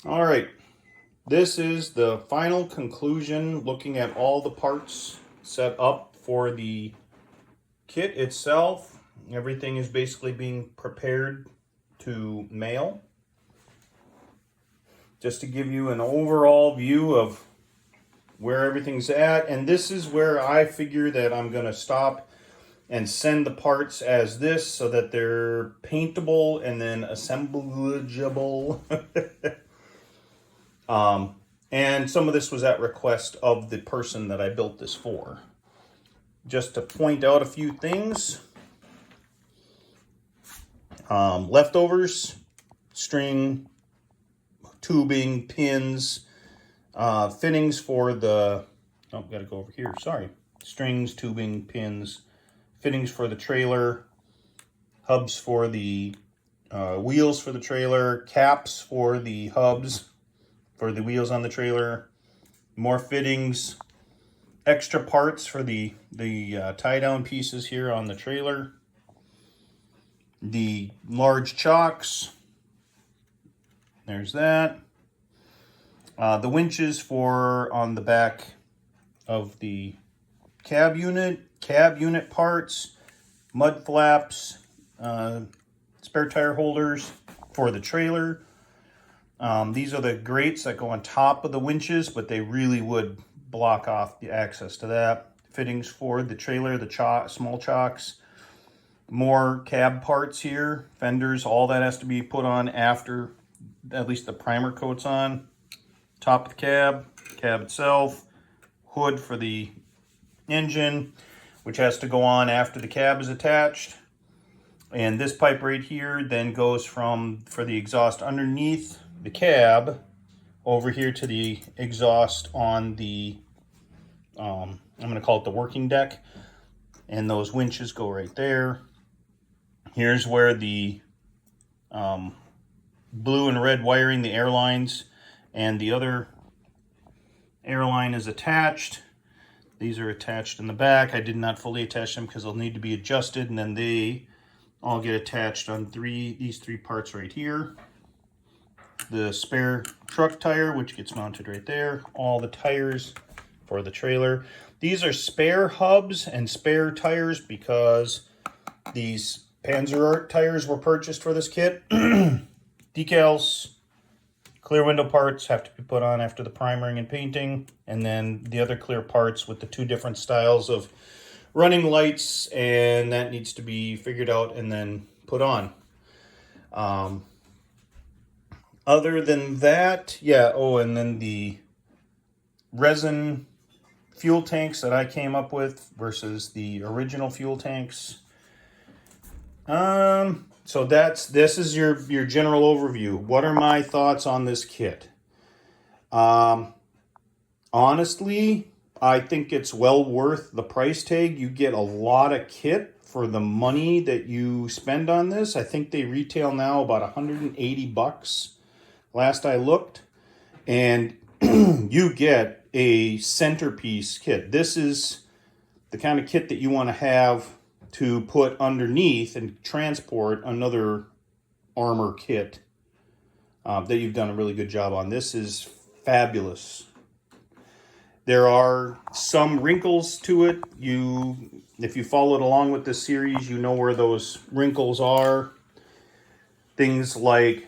All right, this is the final conclusion, looking at all the parts set up for the kit itself. Everything is basically being prepared to mail. Just to give you an overall view of where everything's at, and this is where I figure that I'm going to stop and send the parts as this so that they're paintable and then assemblageable. And some of this was at request of the person that I built this for. Just to point out a few things. Leftovers, string, tubing, pins, fittings for the, oh, gotta go over here, sorry. Strings, tubing, pins, fittings for the trailer, hubs for the wheels for the trailer, caps for the hubs for the wheels on the trailer, more fittings, extra parts for the tie-down pieces here on the trailer, the large chocks, there's that, the winches for on the back of the cab unit parts, mud flaps, spare tire holders for the trailer. These are the grates that go on top of the winches, but they really would block off the access to that. Fittings for the trailer, the small chocks, more cab parts here, fenders, all that has to be put on after at least the primer coat's on. Top of the cab itself, hood for the engine, which has to go on after the cab is attached. And this pipe right here then goes for the exhaust underneath the cab over here to the exhaust on the, I'm going to call it the working deck. And those winches go right there. Here's where the blue and red wiring, the airlines, and the other airline is attached. These are attached in the back. I did not fully attach them because they'll need to be adjusted, and then they all get attached on these three parts right here. The spare truck tire, which gets mounted right there. All the tires for the trailer. These are spare hubs and spare tires because these Panzer tires were purchased for this kit. Decals, clear window parts have to be put on after the primering and painting, and then the other clear parts with the two different styles of running lights, and that needs to be figured out and then put on. Other than that, yeah, oh, and then the resin fuel tanks that I came up with versus the original fuel tanks. So this is your general overview. What are my thoughts on this kit? Honestly, I think it's well worth the price tag. You get a lot of kit for the money that you spend on this. I think they retail now about 180 bucks last I looked, and you get a centerpiece kit. This is the kind of kit that you want to have to put underneath and transport another armor kit that you've done a really good job on. This is fabulous. There are some wrinkles to it. If you followed along with this series, you know where those wrinkles are. Things like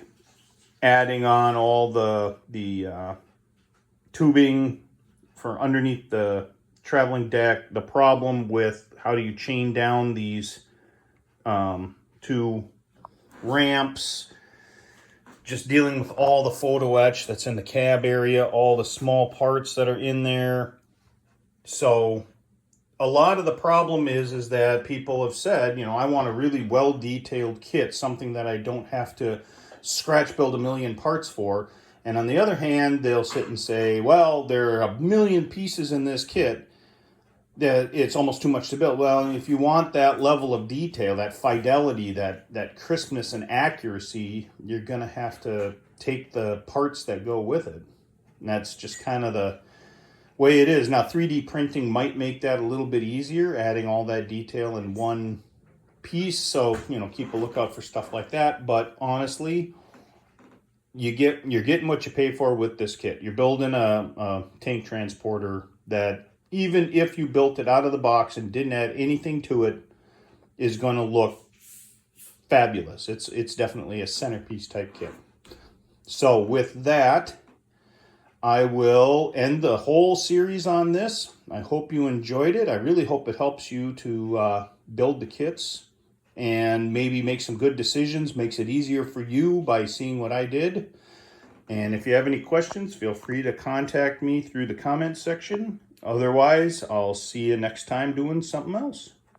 adding on all the tubing for underneath the traveling deck. The problem with how do you chain down these two ramps. Just dealing with all the photo etch that's in the cab area, all the small parts that are in there. So a lot of the problem is that people have said, you know, I want a really well-detailed kit, something that I don't have to scratch build a million parts for. And on the other hand, they'll sit and say, well, there are a million pieces in this kit that it's almost too much to build. Well, if you want that level of detail, that fidelity, that crispness and accuracy, you're going to have to take the parts that go with it. And that's just kind of the way it is. Now, 3D printing might make that a little bit easier, adding all that detail in one piece. So, you know, keep a lookout for stuff like that. But honestly, you're getting what you pay for with this kit. You're building a tank transporter that, even if you built it out of the box and didn't add anything to it, is going to look fabulous. It's definitely a centerpiece type kit. So with that, I will end the whole series on this. I hope you enjoyed it. I really hope it helps you to build the kits and maybe make some good decisions, makes it easier for you by seeing what I did. And if you have any questions, feel free to contact me through the comments section. Otherwise, I'll see you next time doing something else.